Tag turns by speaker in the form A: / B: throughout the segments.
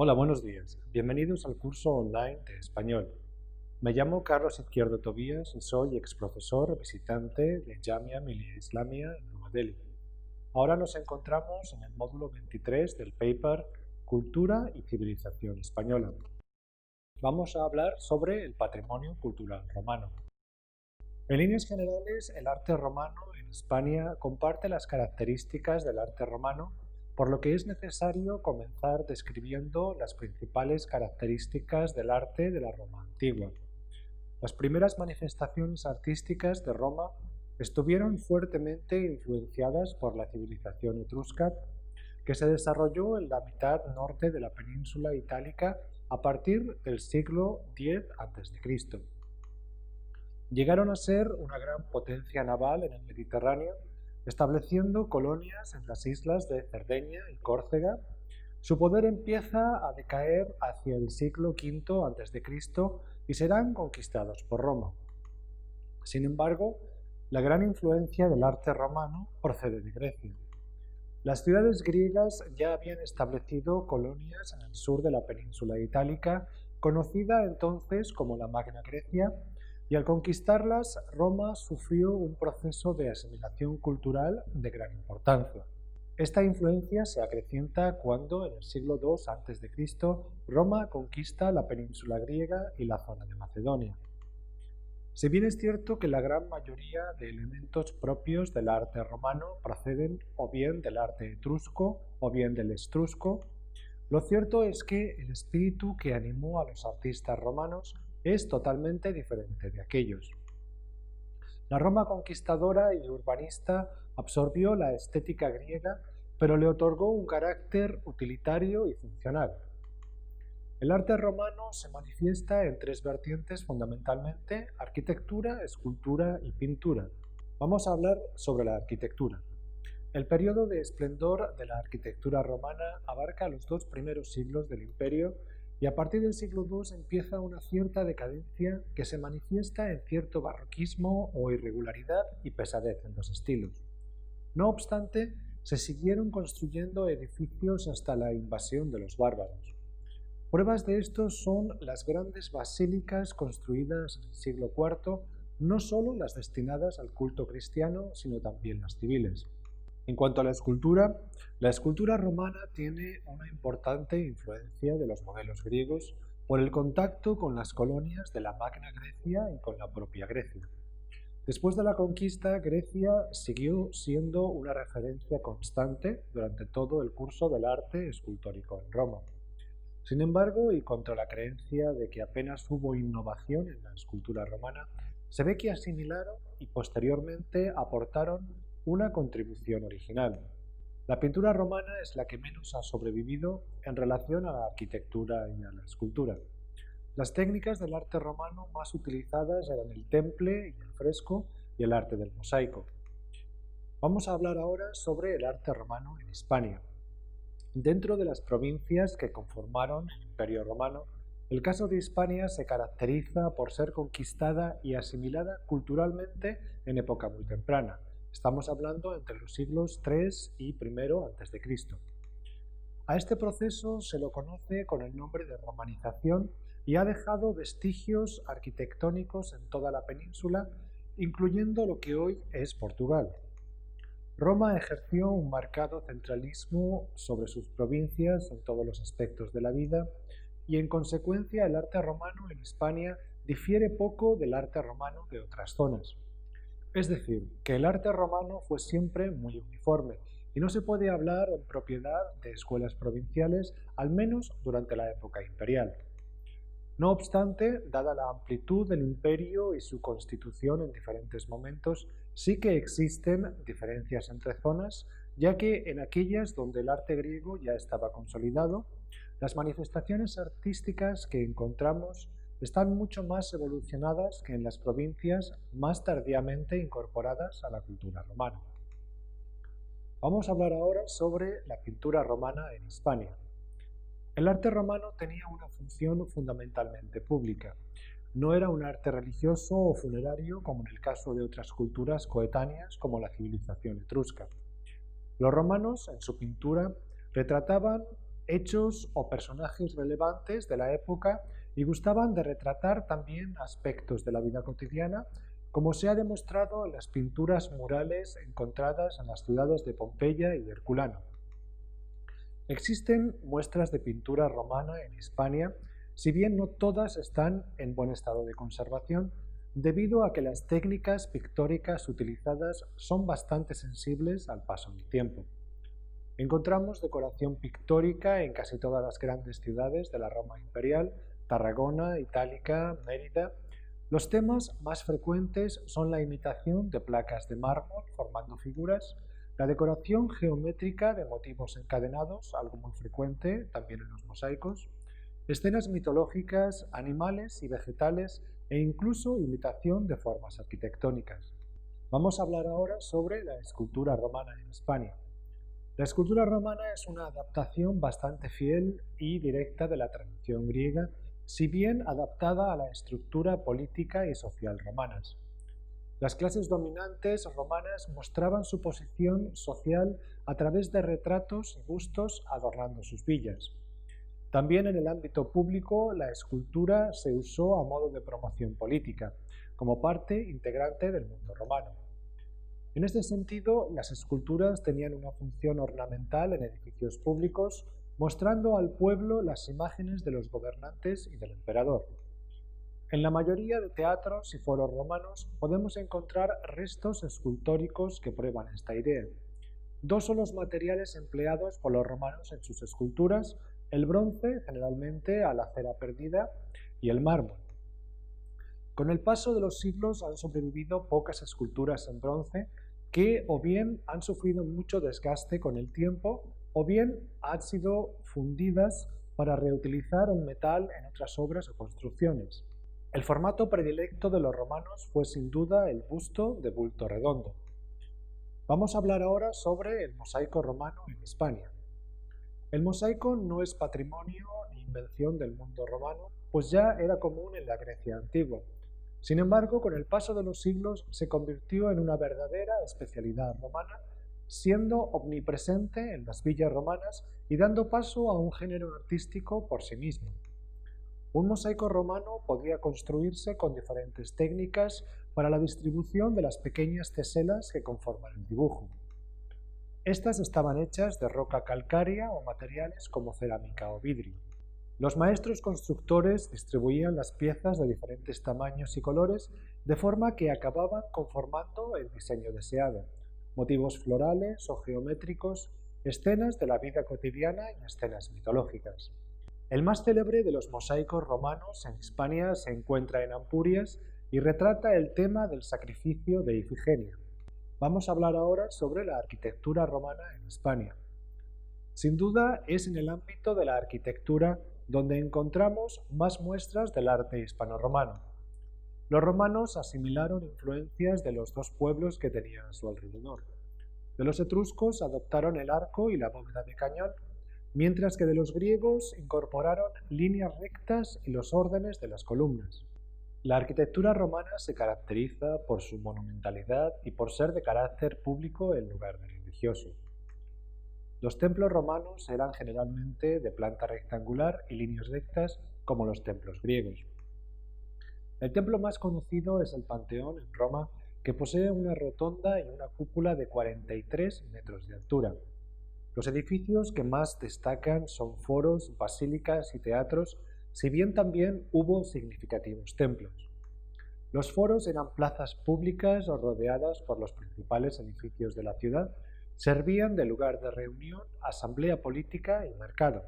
A: Hola, buenos días. Bienvenidos al curso online de español. Me llamo Carlos Izquierdo Tobías y soy exprofesor visitante de Jamia Millia Islamia en Nueva Delhi. Ahora nos encontramos en el módulo 23 del paper Cultura y Civilización Española. Vamos a hablar sobre el patrimonio cultural romano. En líneas generales, el arte romano en España comparte las características del arte romano, por lo que es necesario comenzar describiendo las principales características del arte de la Roma antigua. Las primeras manifestaciones artísticas de Roma estuvieron fuertemente influenciadas por la civilización etrusca, que se desarrolló en la mitad norte de la península itálica a partir del siglo X a.C. Llegaron a ser una gran potencia naval en el Mediterráneo, estableciendo colonias en las islas de Cerdeña y Córcega. Su poder empieza a decaer hacia el siglo V a.C. y serán conquistados por Roma. Sin embargo, la gran influencia del arte romano procede de Grecia. Las ciudades griegas ya habían establecido colonias en el sur de la península itálica, conocida entonces como la Magna Grecia, y al conquistarlas, Roma sufrió un proceso de asimilación cultural de gran importancia. Esta influencia se acrecienta cuando, en el siglo II a.C., Roma conquista la península griega y la zona de Macedonia. Si bien es cierto que la gran mayoría de elementos propios del arte romano proceden o bien del arte etrusco o bien del etrusco, lo cierto es que el espíritu que animó a los artistas romanos es totalmente diferente de aquellos. La Roma conquistadora y urbanista absorbió la estética griega, pero le otorgó un carácter utilitario y funcional. El arte romano se manifiesta en tres vertientes fundamentalmente: arquitectura, escultura y pintura. Vamos a hablar sobre la arquitectura. El periodo de esplendor de la arquitectura romana abarca los dos primeros siglos del imperio y a partir del siglo II empieza una cierta decadencia que se manifiesta en cierto barroquismo o irregularidad y pesadez en los estilos. No obstante, se siguieron construyendo edificios hasta la invasión de los bárbaros. Pruebas de esto son las grandes basílicas construidas en el siglo IV, no solo las destinadas al culto cristiano, sino también las civiles. En cuanto a la escultura romana tiene una importante influencia de los modelos griegos por el contacto con las colonias de la Magna Grecia y con la propia Grecia. Después de la conquista, Grecia siguió siendo una referencia constante durante todo el curso del arte escultórico en Roma. Sin embargo, y contra la creencia de que apenas hubo innovación en la escultura romana, se ve que asimilaron y posteriormente aportaron una contribución original. La pintura romana es la que menos ha sobrevivido en relación a la arquitectura y a la escultura. Las técnicas del arte romano más utilizadas eran el temple y el fresco y el arte del mosaico. Vamos a hablar ahora sobre el arte romano en Hispania. Dentro de las provincias que conformaron el Imperio Romano, el caso de Hispania se caracteriza por ser conquistada y asimilada culturalmente en época muy temprana. Estamos hablando entre los siglos III y I a.C. A este proceso se lo conoce con el nombre de romanización y ha dejado vestigios arquitectónicos en toda la península, incluyendo lo que hoy es Portugal. Roma ejerció un marcado centralismo sobre sus provincias en todos los aspectos de la vida y en consecuencia el arte romano en Hispania difiere poco del arte romano de otras zonas. Es decir, que el arte romano fue siempre muy uniforme y no se puede hablar en propiedad de escuelas provinciales, al menos durante la época imperial. No obstante, dada la amplitud del imperio y su constitución en diferentes momentos, sí que existen diferencias entre zonas, ya que en aquellas donde el arte griego ya estaba consolidado, las manifestaciones artísticas que encontramos están mucho más evolucionadas que en las provincias más tardíamente incorporadas a la cultura romana. Vamos a hablar ahora sobre la pintura romana en Hispania. El arte romano tenía una función fundamentalmente pública. No era un arte religioso o funerario como en el caso de otras culturas coetáneas como la civilización etrusca. Los romanos, en su pintura, retrataban hechos o personajes relevantes de la época y gustaban de retratar también aspectos de la vida cotidiana, como se ha demostrado en las pinturas murales encontradas en las ciudades de Pompeya y Herculano. Existen muestras de pintura romana en Hispania, si bien no todas están en buen estado de conservación, debido a que las técnicas pictóricas utilizadas son bastante sensibles al paso del tiempo. Encontramos decoración pictórica en casi todas las grandes ciudades de la Roma imperial, Tarragona, Itálica, Mérida. Los temas más frecuentes son la imitación de placas de mármol formando figuras, la decoración geométrica de motivos encadenados, algo muy frecuente también en los mosaicos, escenas mitológicas, animales y vegetales e incluso imitación de formas arquitectónicas. Vamos a hablar ahora sobre la escultura romana en España. La escultura romana es una adaptación bastante fiel y directa de la tradición griega, si bien adaptada a la estructura política y social romanas. Las clases dominantes romanas mostraban su posición social a través de retratos y bustos adornando sus villas. También en el ámbito público, la escultura se usó a modo de promoción política, como parte integrante del mundo romano. En este sentido, las esculturas tenían una función ornamental en edificios públicos, mostrando al pueblo las imágenes de los gobernantes y del emperador. En la mayoría de teatros y foros romanos podemos encontrar restos escultóricos que prueban esta idea. Dos son los materiales empleados por los romanos en sus esculturas: el bronce, generalmente a la cera perdida, y el mármol. Con el paso de los siglos han sobrevivido pocas esculturas en bronce que o bien han sufrido mucho desgaste con el tiempo o bien han sido fundidas para reutilizar el metal en otras obras o construcciones. El formato predilecto de los romanos fue sin duda el busto de bulto redondo. Vamos a hablar ahora sobre el mosaico romano en Hispania. El mosaico no es patrimonio ni invención del mundo romano, pues ya era común en la Grecia antigua. Sin embargo, con el paso de los siglos se convirtió en una verdadera especialidad romana, siendo omnipresente en las villas romanas y dando paso a un género artístico por sí mismo. Un mosaico romano podía construirse con diferentes técnicas para la distribución de las pequeñas teselas que conforman el dibujo. Estas estaban hechas de roca calcárea o materiales como cerámica o vidrio. Los maestros constructores distribuían las piezas de diferentes tamaños y colores de forma que acababan conformando el diseño deseado: motivos florales o geométricos, escenas de la vida cotidiana y escenas mitológicas. El más célebre de los mosaicos romanos en Hispania se encuentra en Ampurias y retrata el tema del sacrificio de Ifigenia. Vamos a hablar ahora sobre la arquitectura romana en Hispania. Sin duda es en el ámbito de la arquitectura donde encontramos más muestras del arte hispano-romano. Los romanos asimilaron influencias de los dos pueblos que tenían a su alrededor. De los etruscos adoptaron el arco y la bóveda de cañón, mientras que de los griegos incorporaron líneas rectas y los órdenes de las columnas. La arquitectura romana se caracteriza por su monumentalidad y por ser de carácter público en lugar de religioso. Los templos romanos eran generalmente de planta rectangular y líneas rectas como los templos griegos. El templo más conocido es el Panteón en Roma, que posee una rotonda y una cúpula de 43 metros de altura. Los edificios que más destacan son foros, basílicas y teatros, si bien también hubo significativos templos. Los foros eran plazas públicas rodeadas por los principales edificios de la ciudad, servían de lugar de reunión, asamblea política y mercado.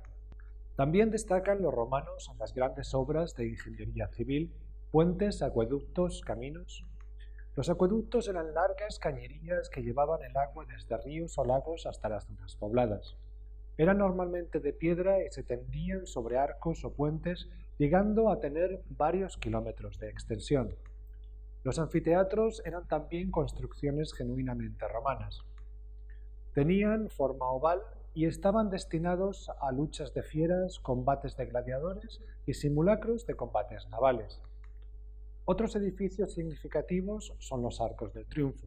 A: También destacan los romanos en las grandes obras de ingeniería civil: puentes, acueductos, caminos. Los acueductos eran largas cañerías que llevaban el agua desde ríos o lagos hasta las zonas pobladas. Eran normalmente de piedra y se tendían sobre arcos o puentes, llegando a tener varios kilómetros de extensión. Los anfiteatros eran también construcciones genuinamente romanas. Tenían forma oval y estaban destinados a luchas de fieras, combates de gladiadores y simulacros de combates navales. Otros edificios significativos son los arcos del triunfo.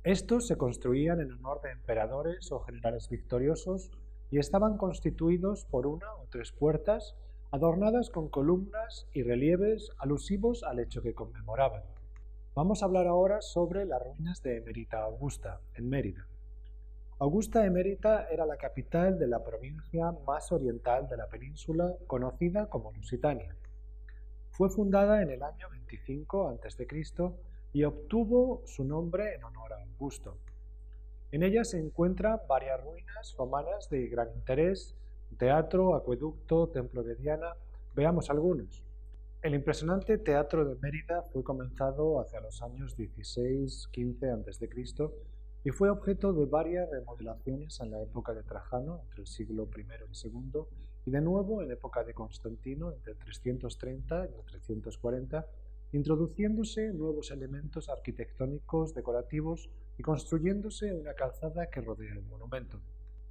A: Estos se construían en honor de emperadores o generales victoriosos, y estaban constituidos por una o tres puertas adornadas con columnas y relieves alusivos al hecho que conmemoraban. Vamos a hablar ahora sobre las ruinas de Emérita Augusta, en Mérida. Augusta Emérita era la capital de la provincia más oriental de la península, conocida como Lusitania. Fue fundada en el año 25 a.C. y obtuvo su nombre en honor a Augusto. En ella se encuentran varias ruinas romanas de gran interés, teatro, acueducto, templo de Diana. Veamos algunos. El impresionante Teatro de Mérida fue comenzado hacia los años 16-15 a.C. y fue objeto de varias remodelaciones en la época de Trajano, entre el siglo I y II, y de nuevo en época de Constantino, entre el 330 y el 340, introduciéndose nuevos elementos arquitectónicos decorativos y construyéndose una calzada que rodea el monumento.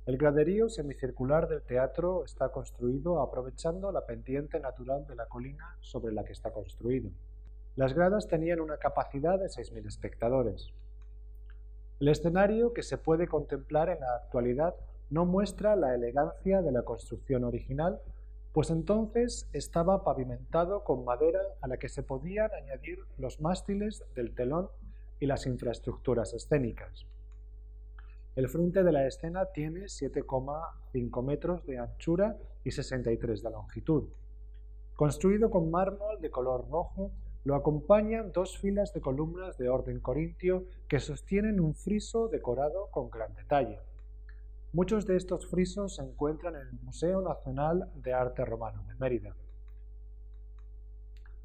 A: El graderío semicircular del teatro está construido aprovechando la pendiente natural de la colina sobre la que está construido. Las gradas tenían una capacidad de 6.000 espectadores. El escenario que se puede contemplar en la actualidad no muestra la elegancia de la construcción original, pues entonces estaba pavimentado con madera a la que se podían añadir los mástiles del telón y las infraestructuras escénicas. El frente de la escena tiene 7,5 metros de anchura y 63 de longitud. Construido con mármol de color rojo, lo acompañan dos filas de columnas de orden corintio que sostienen un friso decorado con gran detalle. Muchos de estos frisos se encuentran en el Museo Nacional de Arte Romano de Mérida.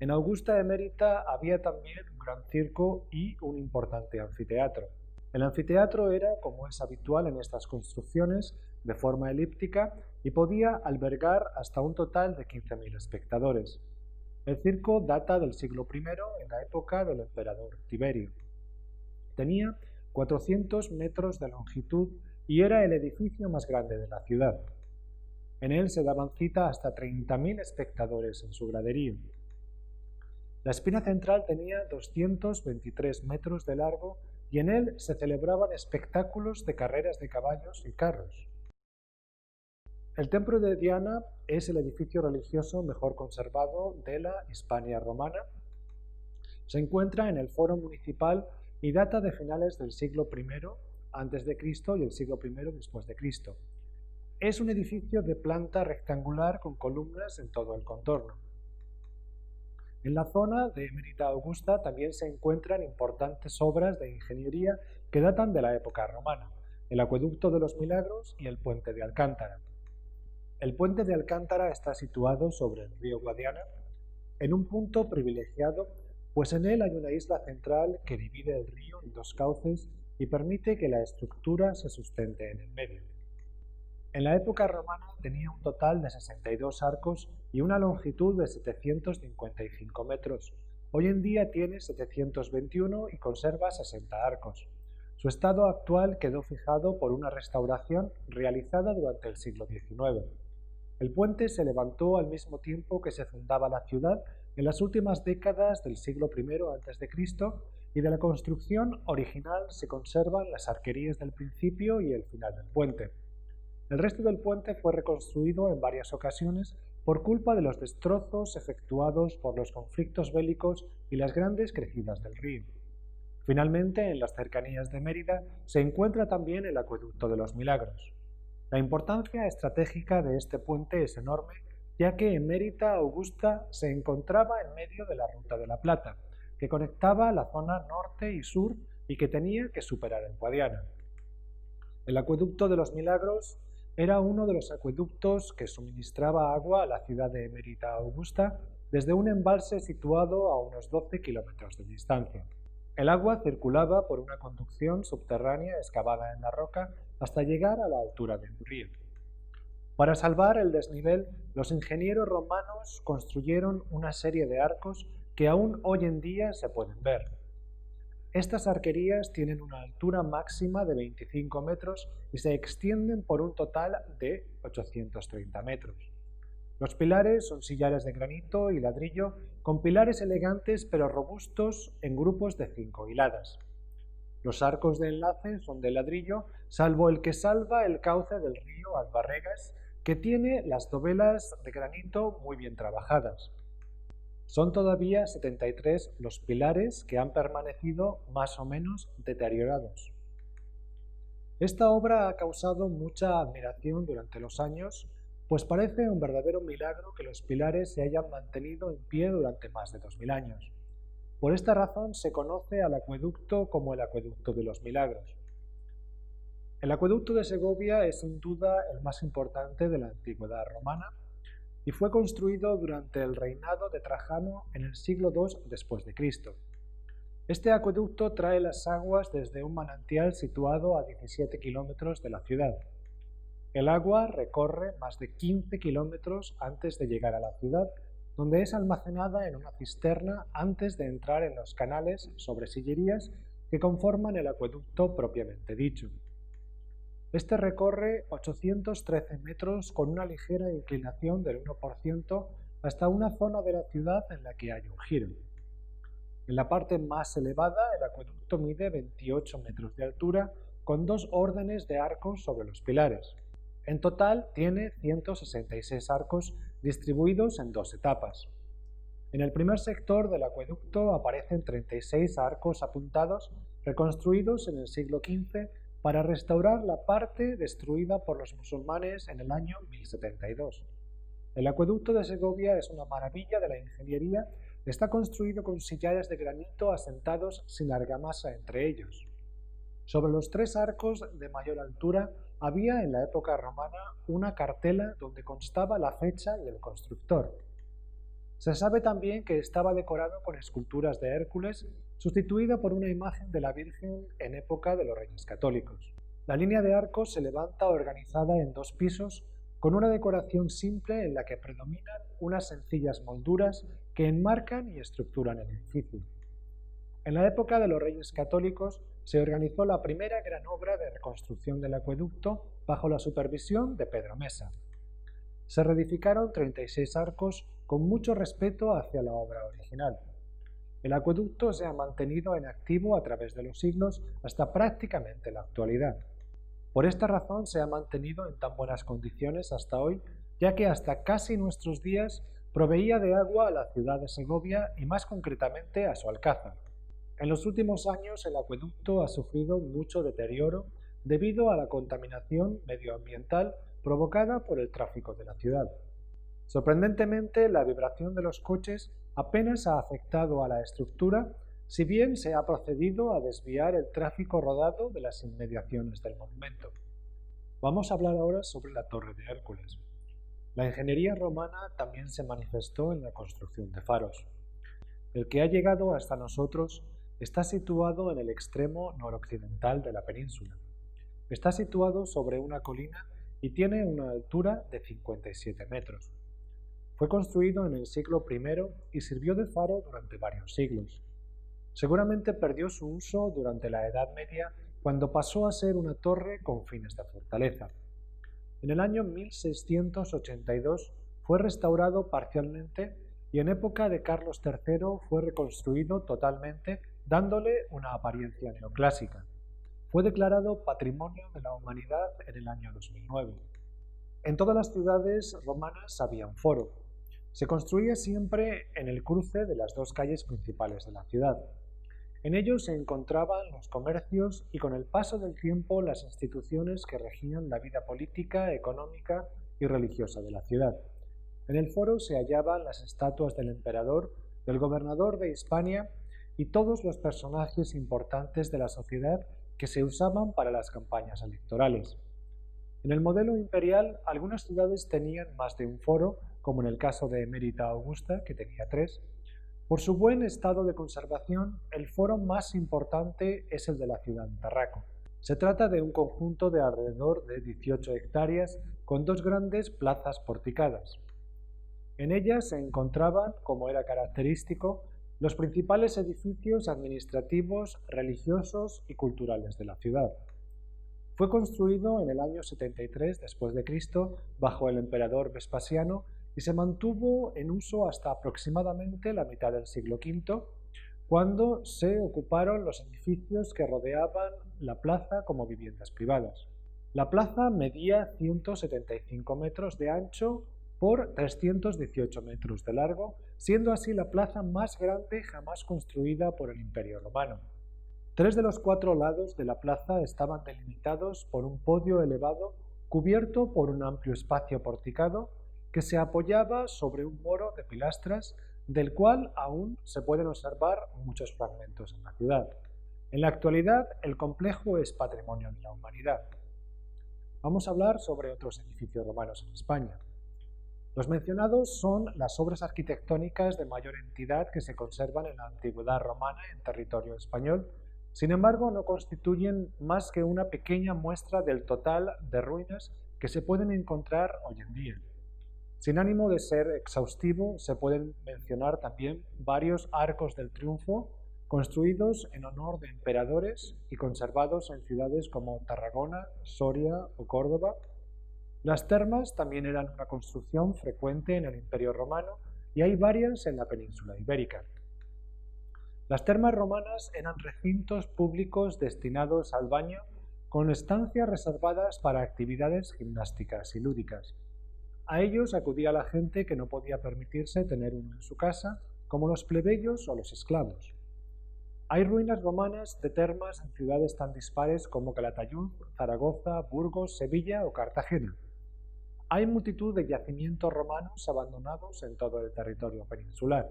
A: En Augusta Emérita había también un gran circo y un importante anfiteatro. El anfiteatro era, como es habitual en estas construcciones, de forma elíptica y podía albergar hasta un total de 15.000 espectadores. El circo data del siglo I, en la época del emperador Tiberio. Tenía 400 metros de longitud y era el edificio más grande de la ciudad. En él se daban cita hasta 30.000 espectadores en su graderío. La espina central tenía 223 metros de largo y en él se celebraban espectáculos de carreras de caballos y carros. El templo de Diana es el edificio religioso mejor conservado de la Hispania romana. Se encuentra en el foro municipal y data de finales del siglo I a.C. y el siglo I después de Cristo. Es un edificio de planta rectangular con columnas en todo el contorno. En la zona de Emérita Augusta también se encuentran importantes obras de ingeniería que datan de la época romana, el Acueducto de los Milagros y el Puente de Alcántara. El Puente de Alcántara está situado sobre el río Guadiana, en un punto privilegiado, pues en él hay una isla central que divide el río en dos cauces y permite que la estructura se sustente en el medio. En la época romana tenía un total de 62 arcos y una longitud de 755 metros. Hoy en día tiene 721 y conserva 60 arcos. Su estado actual quedó fijado por una restauración realizada durante el siglo XIX. El puente se levantó al mismo tiempo que se fundaba la ciudad en las últimas décadas del siglo I a.C. y de la construcción original se conservan las arquerías del principio y el final del puente. El resto del puente fue reconstruido en varias ocasiones por culpa de los destrozos efectuados por los conflictos bélicos y las grandes crecidas del río. Finalmente, en las cercanías de Mérida se encuentra también el Acueducto de los Milagros. La importancia estratégica de este puente es enorme, ya que Emérita Augusta se encontraba en medio de la Ruta de la Plata, que conectaba la zona norte y sur y que tenía que superar el Guadiana. El Acueducto de los Milagros era uno de los acueductos que suministraba agua a la ciudad de Emérita Augusta desde un embalse situado a unos 12 kilómetros de distancia. El agua circulaba por una conducción subterránea excavada en la roca hasta llegar a la altura del río. Para salvar el desnivel, los ingenieros romanos construyeron una serie de arcos que aún hoy en día se pueden ver. Estas arquerías tienen una altura máxima de 25 metros y se extienden por un total de 830 metros. Los pilares son sillares de granito y ladrillo con pilares elegantes pero robustos en grupos de 5 hiladas. Los arcos de enlace son de ladrillo, salvo el que salva el cauce del río Albarregas, que tiene las dovelas de granito muy bien trabajadas. Son todavía 73 los pilares que han permanecido más o menos deteriorados. Esta obra ha causado mucha admiración durante los años, pues parece un verdadero milagro que los pilares se hayan mantenido en pie durante más de 2000 años. Por esta razón se conoce al acueducto como el Acueducto de los Milagros. El acueducto de Segovia es sin duda el más importante de la antigüedad romana y fue construido durante el reinado de Trajano en el siglo II después de Cristo. Este acueducto trae las aguas desde un manantial situado a 17 kilómetros de la ciudad. El agua recorre más de 15 kilómetros antes de llegar a la ciudad, donde es almacenada en una cisterna antes de entrar en los canales sobre sillerías que conforman el acueducto propiamente dicho. Este recorre 813 metros con una ligera inclinación del 1% hasta una zona de la ciudad en la que hay un giro. En la parte más elevada, el acueducto mide 28 metros de altura con 2 órdenes de arcos sobre los pilares. En total tiene 166 arcos distribuidos en 2 etapas. En el primer sector del acueducto aparecen 36 arcos apuntados reconstruidos en el siglo XV para restaurar la parte destruida por los musulmanes en el año 1072. El acueducto de Segovia es una maravilla de la ingeniería. Está construido con sillares de granito asentados sin argamasa entre ellos. Sobre los 3 arcos de mayor altura había en la época romana una cartela donde constaba la fecha y el constructor. Se sabe también que estaba decorado con esculturas de Hércules, sustituida por una imagen de la Virgen en época de los Reyes Católicos. La línea de arcos se levanta organizada en 2 pisos, con una decoración simple en la que predominan unas sencillas molduras que enmarcan y estructuran el edificio. En la época de los Reyes Católicos se organizó la primera gran obra de reconstrucción del acueducto bajo la supervisión de Pedro Mesa. Se reedificaron 36 arcos con mucho respeto hacia la obra original. El acueducto se ha mantenido en activo a través de los siglos hasta prácticamente la actualidad. Por esta razón se ha mantenido en tan buenas condiciones hasta hoy, ya que hasta casi nuestros días proveía de agua a la ciudad de Segovia y más concretamente a su alcázar. En los últimos años el acueducto ha sufrido mucho deterioro debido a la contaminación medioambiental provocada por el tráfico de la ciudad. Sorprendentemente, la vibración de los coches apenas ha afectado a la estructura, si bien se ha procedido a desviar el tráfico rodado de las inmediaciones del monumento. Vamos a hablar ahora sobre la Torre de Hércules. La ingeniería romana también se manifestó en la construcción de faros. El que ha llegado hasta nosotros está situado en el extremo noroccidental de la península. Está situado sobre una colina y tiene una altura de 57 metros. Fue construido en el siglo I y sirvió de faro durante varios siglos. Seguramente perdió su uso durante la Edad Media, cuando pasó a ser una torre con fines de fortaleza. En el año 1682 fue restaurado parcialmente y en época de Carlos III fue reconstruido totalmente, dándole una apariencia neoclásica. Fue declarado Patrimonio de la Humanidad en el año 2009. En todas las ciudades romanas había un foro. Se construía siempre en el cruce de las 2 calles principales de la ciudad. En ellos se encontraban los comercios y con el paso del tiempo las instituciones que regían la vida política, económica y religiosa de la ciudad. En el foro se hallaban las estatuas del emperador, del gobernador de Hispania y todos los personajes importantes de la sociedad que se usaban para las campañas electorales. En el modelo imperial, algunas ciudades tenían más de un foro, como en el caso de Emérita Augusta, que tenía 3. Por su buen estado de conservación, el foro más importante es el de la ciudad de Tarraco. Se trata de un conjunto de alrededor de 18 hectáreas con 2 grandes plazas porticadas. En ellas se encontraban, como era característico, los principales edificios administrativos, religiosos y culturales de la ciudad. Fue construido en el año 73 después de Cristo bajo el emperador Vespasiano y se mantuvo en uso hasta aproximadamente la mitad del siglo V, cuando se ocuparon los edificios que rodeaban la plaza como viviendas privadas. La plaza medía 175 metros de ancho por 318 metros de largo, siendo así la plaza más grande jamás construida por el Imperio Romano. 3 de los 4 lados de la plaza estaban delimitados por un podio elevado cubierto por un amplio espacio porticado que se apoyaba sobre un muro de pilastras del cual aún se pueden observar muchos fragmentos en la ciudad. En la actualidad, el complejo es patrimonio de la humanidad. Vamos a hablar sobre otros edificios romanos en España. Los mencionados son las obras arquitectónicas de mayor entidad que se conservan en la antigüedad romana en territorio español. Sin embargo, no constituyen más que una pequeña muestra del total de ruinas que se pueden encontrar hoy en día. Sin ánimo de ser exhaustivo, se pueden mencionar también varios arcos del triunfo construidos en honor de emperadores y conservados en ciudades como Tarragona, Soria o Córdoba. Las termas también eran una construcción frecuente en el Imperio Romano y hay varias en la península ibérica. Las termas romanas eran recintos públicos destinados al baño con estancias reservadas para actividades gimnásticas y lúdicas. A ellos acudía la gente que no podía permitirse tener uno en su casa, como los plebeyos o los esclavos. Hay ruinas romanas de termas en ciudades tan dispares como Calatayud, Zaragoza, Burgos, Sevilla o Cartagena. Hay multitud de yacimientos romanos abandonados en todo el territorio peninsular.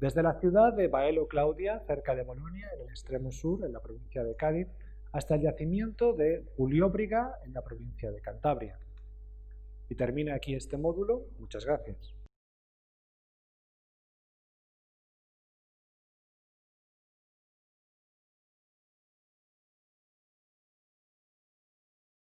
A: Desde la ciudad de Baelo Claudia, cerca de Bolonia, en el extremo sur, en la provincia de Cádiz, hasta el yacimiento de Julióbriga, en la provincia de Cantabria. Y termina aquí este módulo. Muchas gracias.